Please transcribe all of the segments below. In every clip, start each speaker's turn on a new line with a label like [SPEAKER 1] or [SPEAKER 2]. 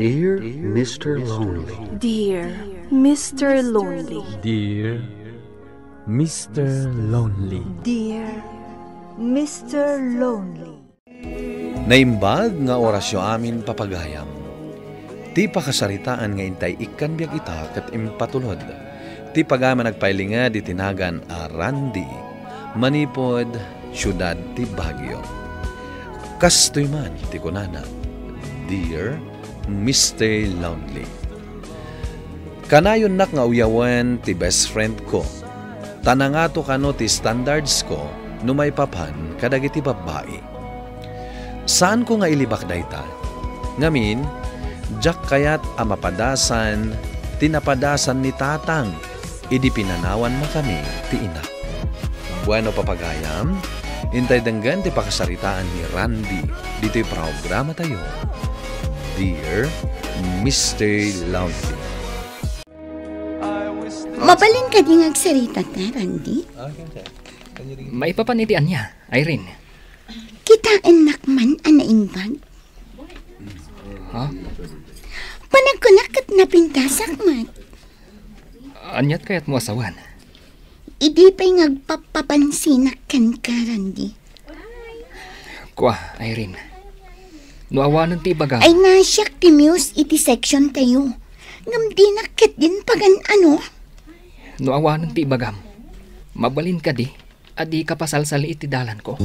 [SPEAKER 1] Dear Mr. Lonely.
[SPEAKER 2] Dear Mr. Lonely.
[SPEAKER 3] Dear Mr. Lonely.
[SPEAKER 2] Dear Mr. Lonely.
[SPEAKER 4] Naimbag nga orasyo amin papagayam. Ti pakasaritaan nga intay ikan biag ita kat impatulod. Ti pagama nagpailinga di tinagan a Randy, manipod, syudad ti Baguio. Kastoy man ti kunana, Dear Mr. Lonely. Kanayon nak nga uyawan ti best friend ko. Tanangato kano ti standards ko no may papan kadagiti babae. Saan ko nga ilibak dayta? Ngamin, jak kayat amapadasan, tinapadasan ni tatang, idi pinanawan mo kami ti ina. Bueno papagayam, intay denggan ti pakasaritaan ni Randy dito'y programa tayo. Dear Mr. Lonely.
[SPEAKER 5] Mabalin ka di ngagsarita na, Randy?
[SPEAKER 6] Maipapanitian niya, Irene.
[SPEAKER 5] Kitaan nakman anaimbag.
[SPEAKER 6] Ha?
[SPEAKER 5] Panagkunakat na pintasak mat.
[SPEAKER 6] Anyat kayat mo asawan?
[SPEAKER 5] Idi pa'y ngagpapapansinak kan ka, Randy.
[SPEAKER 6] Kwa, Irene. Nuawanan ti baga.
[SPEAKER 5] Ay nasyak ti Muse iti section tayo. Ngam di nakit din pagan ano.
[SPEAKER 6] Nuawanan ti bagam. Mabalin ka di, adi ka pasalsal iti dalan ko.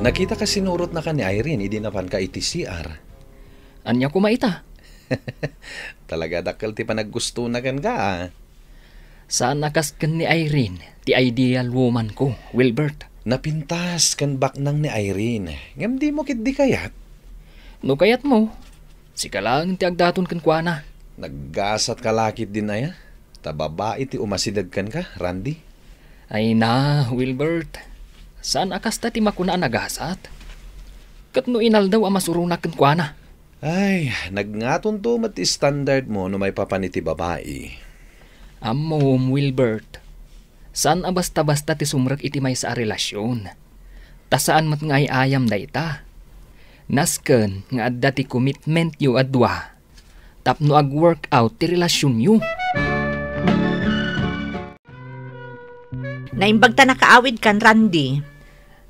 [SPEAKER 4] Nakita ka sinurot na ka ni Irene, idinapan ka iti CR.
[SPEAKER 6] Anya kumaita?
[SPEAKER 4] Talaga dakal ti panaggusto na kan ka.
[SPEAKER 6] Saan nakaskan ni Irene, ti ideal woman ko, Wilbert?
[SPEAKER 4] Napintas kan baknang ni Irene. Ngam di mo kit di kayat.
[SPEAKER 6] No kayat mo, sika lang ti agdaton kan kwa na.
[SPEAKER 4] Naggasat kalakit din na ya. Tababae ti umasidag kan ka, Randy.
[SPEAKER 6] Ay na, Wilbert. Saan akas ta ti makuna nagasat? Kat no inaldaw ang masurunak kan kwa na.
[SPEAKER 4] Ay, nagngaton to mati standard mo no may papaniti babae.
[SPEAKER 6] Amom, Wilbert. Saan basta-basta ti sumrag iti may sa relasyon? Ta saan mat nga ayam da ita? Nasken nga adda ti commitment yu adwa. Tapno ag-workout ti relasyon yu.
[SPEAKER 7] Naimbag ta nakaawid kan, Randy.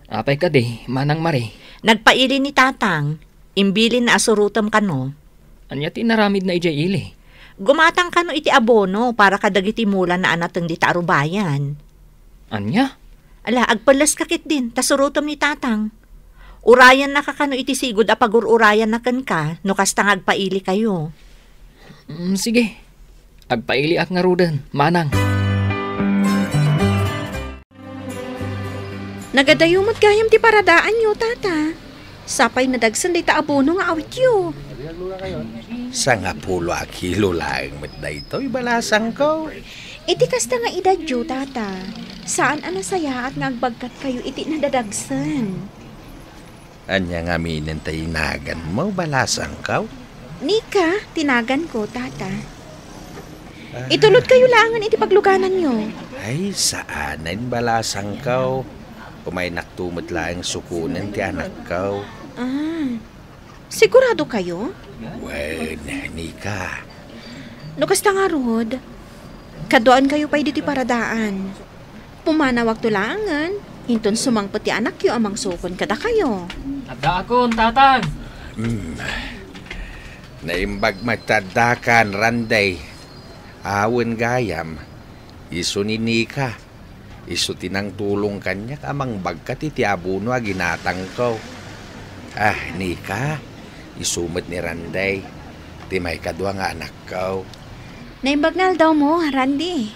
[SPEAKER 6] Apay ka di, manang mare.
[SPEAKER 7] Nagpaili ni tatang, imbilin na asurutam kano.
[SPEAKER 6] Anya ti naramid na ijay ili.
[SPEAKER 7] Gumatang kano iti abono para kadagiti mula na anatang di taarubayan.
[SPEAKER 6] Anya?
[SPEAKER 7] Ala, agpalas kakit din, tasurutam ni tatang. Urayan na kakano iti sigod apagururayan na kan ka, no kastang agpaili kayo.
[SPEAKER 6] Sige, agpaili ak nga rudan, manang.
[SPEAKER 8] Nagadayumot gayam ti paradaan yo, tata. Sapay nadagsan day ta abono nga awit yo.
[SPEAKER 4] Sa nga pulo a kilo lang met da ito, ibalasang ko.
[SPEAKER 8] Iti kasta nga edad yo, tata. Saan anasaya at nagbagkat kayo iti nadadagsan?
[SPEAKER 4] Anya nga minin tayo inagan mo, balasang ko.
[SPEAKER 8] Nika, tinagan ko, tata. Itulot kayo langan iti pagluganan nyo.
[SPEAKER 4] Ay, saanan balasang ko. Kumay naktumot lang sukunan ti anak ko.
[SPEAKER 8] Sigurado kayo?
[SPEAKER 4] Wen, Nika.
[SPEAKER 8] No kasta nga, Rod. Kadoan kayo pa iti paradaan. Pumanawag tulangan. Hinton sumangpot ti anak yo amang sukon kada kayo.
[SPEAKER 6] Adda akon, tatang.
[SPEAKER 4] Naimbag magtadakan, Randay. Awen gayam. Iso ni Nika. Iso tinang tulong kanya amang bagkat iti abuno a ginatang ko. Nika. Isumot ni Randay. Ti may kadwa nga anak ko.
[SPEAKER 8] Naimbagnal daw mo, Randy.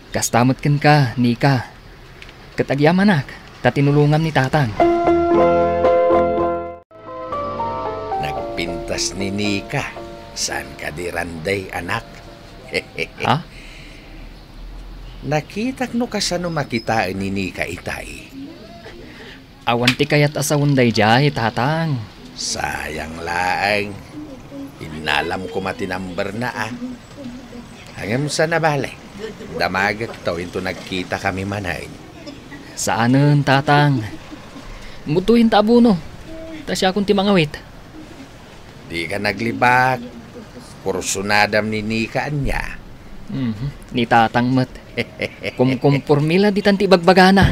[SPEAKER 6] Kastamot ken ka, Nika. Katagyaman ak, tatinulungam ni tatang.
[SPEAKER 4] Nagpintas ni Nika. Saan ka di Randay, anak?
[SPEAKER 6] Ha?
[SPEAKER 4] Nakitak no kasano makitaan ni Nika itay.
[SPEAKER 6] Awan ti kayat asawunday jay, tatang.
[SPEAKER 4] Sayang laang. Inalam ko matinamber na Hanggang sa nabale. Damagak to into nagkita kami manay.
[SPEAKER 6] Saanen, tatang? Mutuhin ta abono. Ta siya akong timangawit.
[SPEAKER 4] Di ka naglibak. Kursunadam ni Nika niya.
[SPEAKER 6] Ni tatang mat. Kumkumpurmila di tanti bagbagana.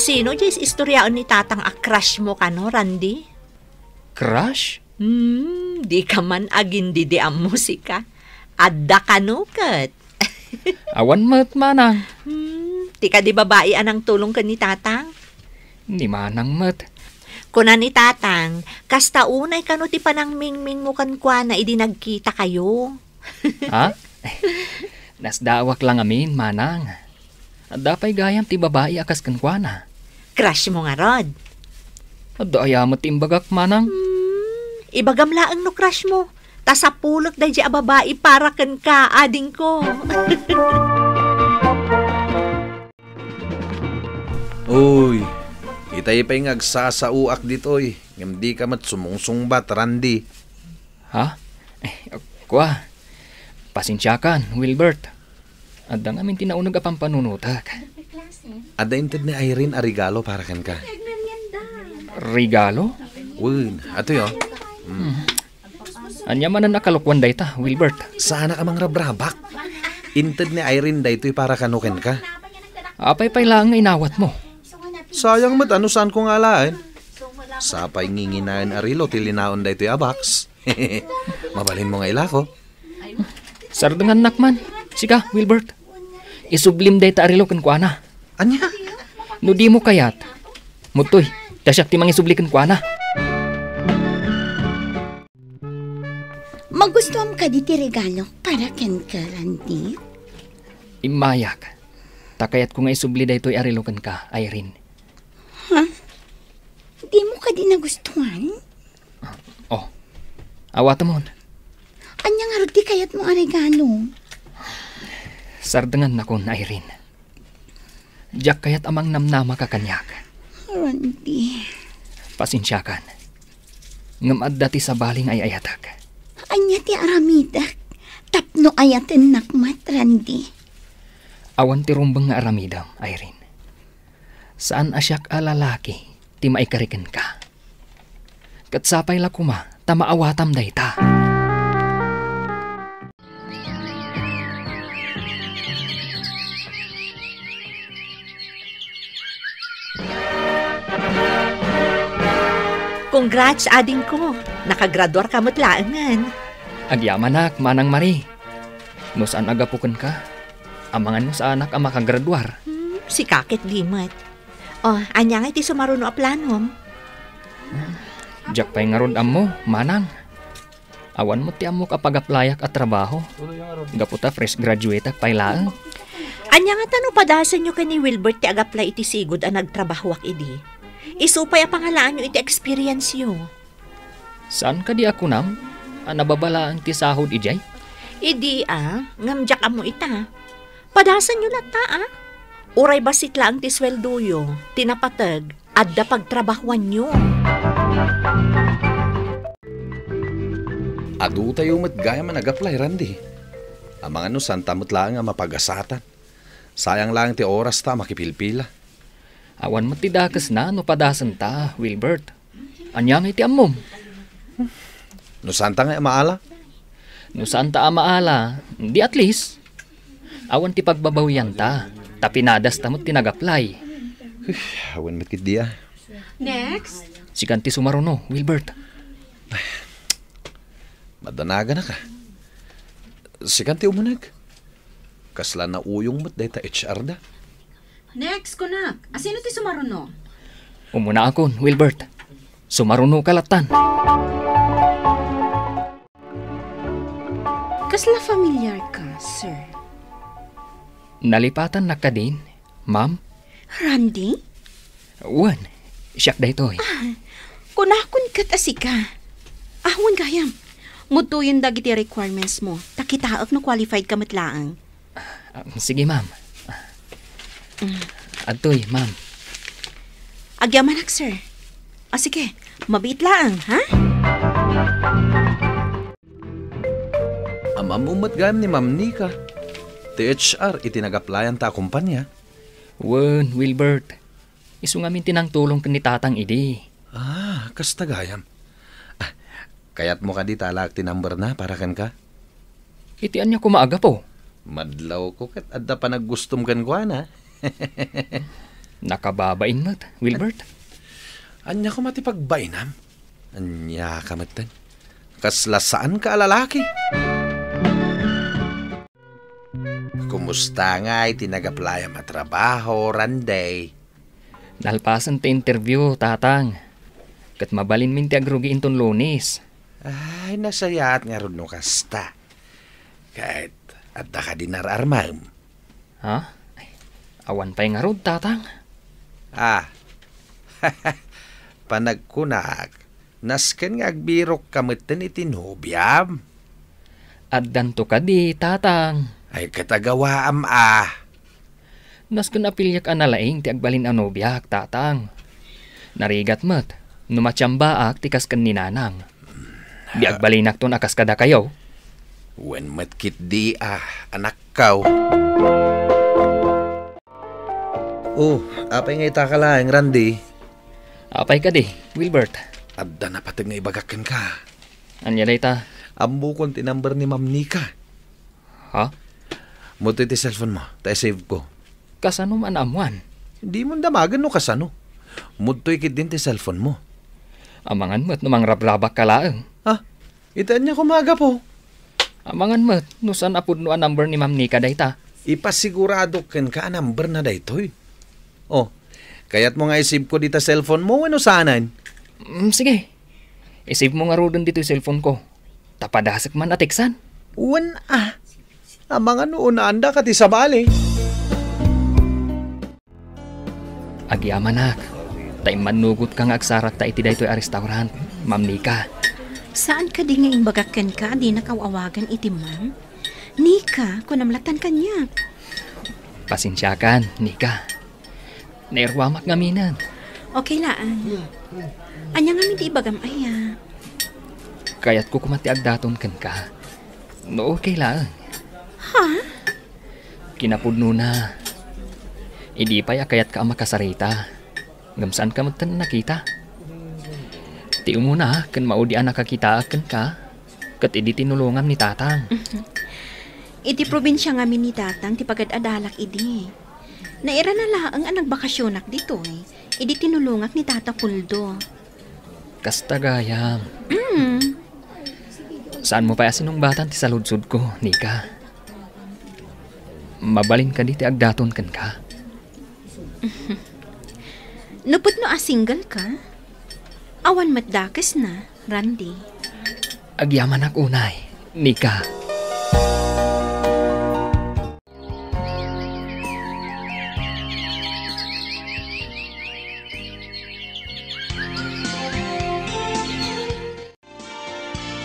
[SPEAKER 7] Sino jis istoryaan ni tatang crush mo ka no, Randy?
[SPEAKER 6] Crush?
[SPEAKER 7] Di ka man agin didi ang musika. Adda ka no, kat.
[SPEAKER 6] Awan mat manang.
[SPEAKER 7] Di ka di babae anang tulong ka ni tatang?
[SPEAKER 6] Ni manang mat.
[SPEAKER 7] Kuna ni tatang, kasta unay ka no ti panang mingming mo kan kwa na idi nagkita kayo.
[SPEAKER 6] Ha? Nasdawak lang amin, manang. At dapay gayam ti babae akas kan kwa na.
[SPEAKER 7] Crush mo nga, Rod.
[SPEAKER 6] At dayamot timbagak, manang.
[SPEAKER 7] Ibagam laang no crush mo. Ta sa pulot da di a babae para kan ka, ading ko.
[SPEAKER 4] Uy, itay pa'y ngagsasauak dito'y. Ngam di ka mat sumungsungbat, Randy.
[SPEAKER 6] Ha? Kwa. Pasensyakan, Wilbert. At ang amin tinaunag apang panunutak.
[SPEAKER 4] Ada inted ni Irene a regalo para kan ka.
[SPEAKER 6] Regalo?
[SPEAKER 4] Uy, ato yun.
[SPEAKER 6] Anya man ang nakalukwan dayta, Wilbert.
[SPEAKER 4] Sana ka mang rabrabak. Inted ni Irene dayto'y para kanukin ka.
[SPEAKER 6] Apay-pay lang nga inawat mo.
[SPEAKER 4] Sayang mat, ano saan ko nga lain? Sapay nginginayan arilo, tilinaon dayto'y abaks. Mabalin mo nga ilako.
[SPEAKER 6] Sardangan nakman. Sika, Wilbert. Isublim dayta arilo kan kuana.
[SPEAKER 4] Anya?
[SPEAKER 6] No di mo kayat. Mutoy, tasyak ti mang isubli kan kuana.
[SPEAKER 5] Magustuhan ka di ti regalo para ken ka, Randy?
[SPEAKER 6] Imayak. Takayat ko nga isubli daytoy arilo kan ka, Irene.
[SPEAKER 5] Ha? Di mo ka di nagustuhan?
[SPEAKER 6] Oh, awata mo.
[SPEAKER 5] Anya nga rin di kayat mo ang regalo?
[SPEAKER 6] Sardangan na kon, Irene. Diyak kayat amang namnama ka kanyak.
[SPEAKER 5] Randy.
[SPEAKER 6] Pasensyakan. Ngam adda ti sa baling ay ayatak.
[SPEAKER 5] Anya ti aramidak. Tapno ayatin nakmat, Randy.
[SPEAKER 6] Awan ti rumbang nga aramidam, Irene. Saan asyak a lalaki ti maikariken ka? Katsapay la kuma, ta maawatam dayta.
[SPEAKER 7] Congrats, ading ko. Nakagraduar ka mo't laangan.
[SPEAKER 6] Agyamanak, manang Mari. No saan agapukan ka? Amangan mo sa anak ang makagraduar.
[SPEAKER 7] Si kakit limat. Oh, anya nga iti sumaruno a planom.
[SPEAKER 6] Diyak pa'y nga ron mo, manang. Awan mo ti amo kapag-aplayak at trabaho. Gaputa fresh graduate at pailaan.
[SPEAKER 7] Anya nga tano padasan nyo ka ni Wilbert ti agaplay iti sigod ang nagtrabahwak idi. Isupay a pangalaan nyo iti experience yo.
[SPEAKER 6] Saan ka di ako nam? Nababalaan ti sahod ijay?
[SPEAKER 7] Idi ngamjak mo ita. Padasan nyo lata Uray basit lang ti sweldo yo, tinapatag, adda pagtrabahuan nyo.
[SPEAKER 4] Adu tayo matgaya man nag-apply, Randy. Ang mga santamot lang nga mapagasatan. Sayang lang ti oras ta makipilpila.
[SPEAKER 6] Awan mo ti dakas na no padasan ta, Wilbert. Anya nga iti amom.
[SPEAKER 4] No santa nga maala?
[SPEAKER 6] No santa amaala, di at least. Awan ti pagbabawian ta. Tapinadas tamot tinag-apply.
[SPEAKER 4] Awan matkit di
[SPEAKER 8] Next.
[SPEAKER 6] Si kanti sumaruno, Wilbert.
[SPEAKER 4] Madanaga na ka. Si kanti umunag. Kasla na uyong mat dayta HR da.
[SPEAKER 8] Next, kunak. Asino ti sumaruno?
[SPEAKER 6] Umuna akon, Wilbert. Sumaruno kalatan.
[SPEAKER 8] Kasla familiar ka, sir?
[SPEAKER 6] Nalipatan na ka din, ma'am?
[SPEAKER 8] Randy?
[SPEAKER 6] Wan, siyak daytoy.
[SPEAKER 8] Kunakon kat asika. Ahwan gayam. Mutuyin dagiti requirements mo. Takitaak na qualified ka matlaang.
[SPEAKER 6] Sige, ma'am. Adtoy, ma'am.
[SPEAKER 8] Agyamanak, sir. Sige, mabit lang, ha?
[SPEAKER 4] Amam umat gayam ni Ma'am Nika. THR itinag-applyan ta kumpanya.
[SPEAKER 6] Wan, Wilbert. Isu ngamin tinang tulong ken ni tatang idi.
[SPEAKER 4] Kasta gayam. Kayat mo ka di talak ti number na para kan ka?
[SPEAKER 6] Itian niya ko maaga po.
[SPEAKER 4] Madlaw ko kat adda pa naggustom kan ko na.
[SPEAKER 6] Nakababain mat, Wilbert.
[SPEAKER 4] Anya ko matipagbainam. Anya ka matan. Kaslasaan ka lalaki. Kumusta nga itinagaplaya matrabaho, Randay?
[SPEAKER 6] Nalpasan ti interview, tatang. Kat mabalin min ti agrugi inton Lunes.
[SPEAKER 4] Ay, nasayat nga ron no kasta. Kahit adda ka dinararmam.
[SPEAKER 6] Ha? Ay, awan pa'y nga rod, tatang.
[SPEAKER 4] Panagkunak, nasken nga agbirok kameten itinobiyam.
[SPEAKER 6] Addan to ka di, tatang.
[SPEAKER 4] Ay katagawaam
[SPEAKER 6] Nasken apilyak analaing ti agbalin anobiyak, tatang. Narigat mat, numatyambaak ti kasken ni nanang. Di agbalinak ton akas kada kayo.
[SPEAKER 4] Wen matkit di anak kaw. Apay nga itakalaeng, Randy.
[SPEAKER 6] Apay ka di, Wilbert.
[SPEAKER 4] Adda na patag nga ibagakan ka.
[SPEAKER 6] Anya day ta?
[SPEAKER 4] Ambu kon ti number ni Ma'am Nika.
[SPEAKER 6] Ha?
[SPEAKER 4] Muto iti cellphone mo, tayo save ko.
[SPEAKER 6] Kasano man amuan?
[SPEAKER 4] Di mo damagan no kasano. Muto ikit din ti cellphone mo.
[SPEAKER 6] Amangan mo't numang rabrabak ka laeng.
[SPEAKER 4] Itaan niya kumaga po.
[SPEAKER 6] Amangan mo't nusan apod no ang number ni Ma'am Nika day ta.
[SPEAKER 4] Ipasigurado ken ka number na daytoy. Kaya't mo nga isave ko dita cellphone mo, ano sanan?
[SPEAKER 6] Sige. Isave mo nga rodon dito yung cellphone ko. Tapadasak man atiksan.
[SPEAKER 4] Uwan Amangan noon na anda ka ti sabali.
[SPEAKER 6] Agyamanak. Tay manugot ka nga agsarak ta iti daytoy a restaurant, Ma'am Nika.
[SPEAKER 8] Saan ka di nga imbagakan ka, di nakawawagan iti ma'am? Nika, kunamlatan ka niya.
[SPEAKER 6] Pasensyakan, Nika. Nairwamak nga minan.
[SPEAKER 8] Okay laan. Anya nga di ibagam aya.
[SPEAKER 6] Kaya't ko kumati agdaton kan ka. No, okay lang.
[SPEAKER 8] Ha?
[SPEAKER 6] Kinapudno na. Idi pa'y akayat ka ang makasarita. Gamsaan ka magtan nakita. Ti umuna, kan maudi anak kakita akan ka. Kat idi tinulungan ni tatang.
[SPEAKER 8] Iti probinsya nga ni tatang, ti pagad-adalak idi. Naira na laang ang nagbakasyonak dito eh. Idi tinulungak ni Tata Puldo.
[SPEAKER 6] Kastagayam. Saan mo pa asinumbatan ti saludsud ko, Nika? Mabalin ka di ti agdaton kan ka.
[SPEAKER 8] Napot no single ka? Awan matdakas na, Randy.
[SPEAKER 6] Agyaman ak unay, Nika.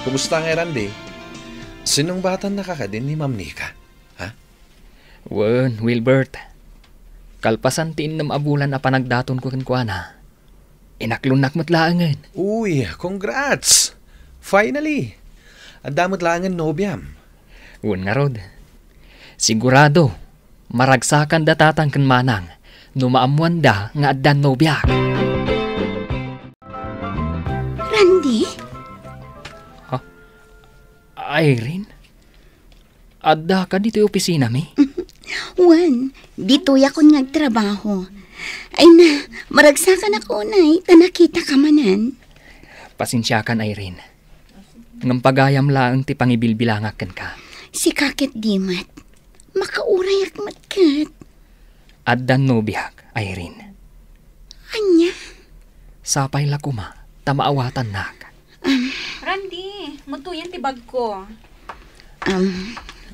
[SPEAKER 4] Kumusta nga, Randy? Sinong batan nakakadin ni Ma'am Nika? Ha?
[SPEAKER 6] Wen, Wilbert. Kalpasan tiin nam abulan a panagdaton ko kankwana. Inaklunak mo't laangan.
[SPEAKER 4] Uy, congrats! Finally! Ang damot laangan nobyam.
[SPEAKER 6] Wen nga rod. Sigurado, maragsakan datatang kan manang no maamuan da nga addan nobyak.
[SPEAKER 5] Randy?
[SPEAKER 6] Irene? Adda ka dito yung opisina mi?
[SPEAKER 5] Juan, dito yakon nagtrabaho. Ay na, maragsakan ako na tanakita ka manan.
[SPEAKER 6] Pasensyakan, Irene. Ngam pagayam lang ti pangibilbilangakan ka.
[SPEAKER 5] Si Kakit Dimat, makauray ak matkat.
[SPEAKER 6] Addan nobyak, Irene.
[SPEAKER 5] Anya?
[SPEAKER 6] Sapay lakuma, tamaawatan nak.
[SPEAKER 8] Randy, mutuyan ti bag ko.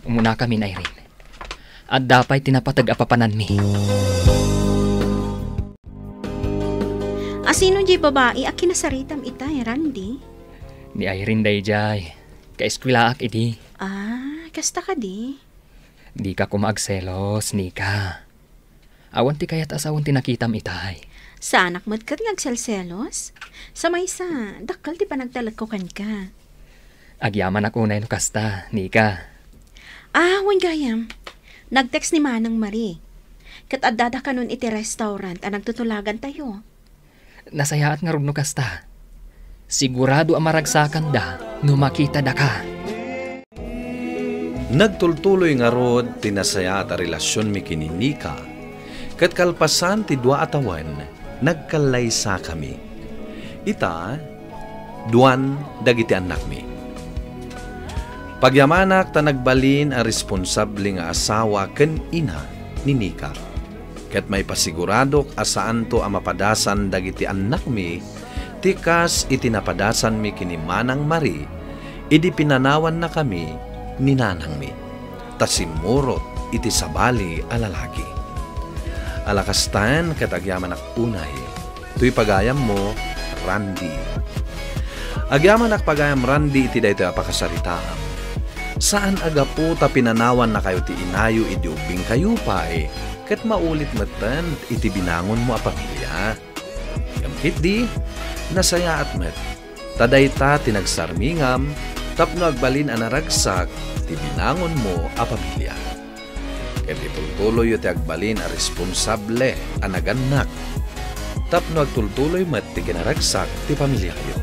[SPEAKER 6] Umuna kami na, Irene. At dapay tinapatag apapanan mi.
[SPEAKER 8] Asino jay babae a kinasaritam itay, Randy?
[SPEAKER 6] Ni Irene day jay. Kaeskwilaak idi.
[SPEAKER 8] Kasta ka di?
[SPEAKER 6] Di ka kumagselos, Nika. Awan ti kayat asawan tinakitam itay.
[SPEAKER 8] Sa anak mo't kat ngagselselos? Sa maysa, dakal ti panagtalag ko kan ka.
[SPEAKER 6] Agyaman ako na no kasta, Nika.
[SPEAKER 8] Wan gayam. Nag-text ni Manang Marie. Kat addada ka nun iti restaurant anang tutulagan tayo.
[SPEAKER 6] Nasayaat nga rugno kasta. Sigurado ang maragsakan da no makita da ka.
[SPEAKER 4] Nagtultuloy nga rod tinasaya at relasyon mi kininika. Kat kalpasan ti dua atawan, nagkalaysa kami. Ita, duan dagiti anak mi. Pagyamanak ta nagbalin a responsable nga asawa ken ina ni Nika. Ket may pasiguradok asaan to a mapadasan dagiti anak mi, tikas itinapadasan mi kini Manang Mari, idi pinanawan na kami ni nanang mi. Tasimurot iti sabali a lalaki. Alakastan ket agyaman ak unay, tuy pagayam mo, Randy. Agyaman ak pagayam Randy iti daytoy a pakasaritaam. Saan aga po ta pinanawan na kayo ti inayo idi ubing kayo pa ket maulit matan iti binangon mo a pamilya. Kamkit di, nasaya at met. Taday ta tinagsarmingam, tapno agbalin anaragsak ti binangon mo a pamilya. Ket itultuloy ti agbalin a responsable a naganak, tapno agtultuloy met ti kinaragsak ti pamilya kayo.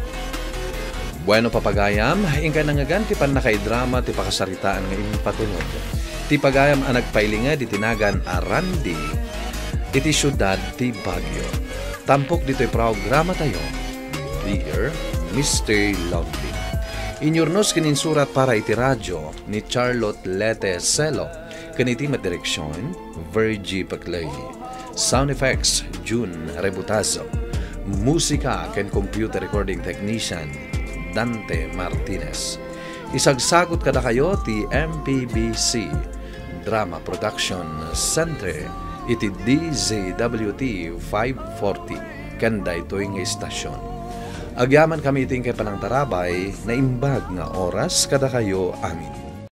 [SPEAKER 4] Bueno papagayam, ingka nangagan ti pan nakaidrama ti pakasaritaan nga impatulog. Ti pagayam ang nagpailinga di tinagan a Randy, iti syudad ti Baguio. Tampok dito'y programa tayo, Dear Mr. Lonely. Inyurnos kininsurat para iti radyo ni Charlotte Lete Celo, kaniti direksyon, Virgie Paclay. Sound effects, June Rebutazo. Musika ken computer recording technician, Dante Martinez. Isagsagot kada kayo ti MPBC Drama Production Center iti DZWT 540 kanda ito'y nga istasyon. Agyaman kami iting kay panang tarabay na imbag nga oras kada kayo amin.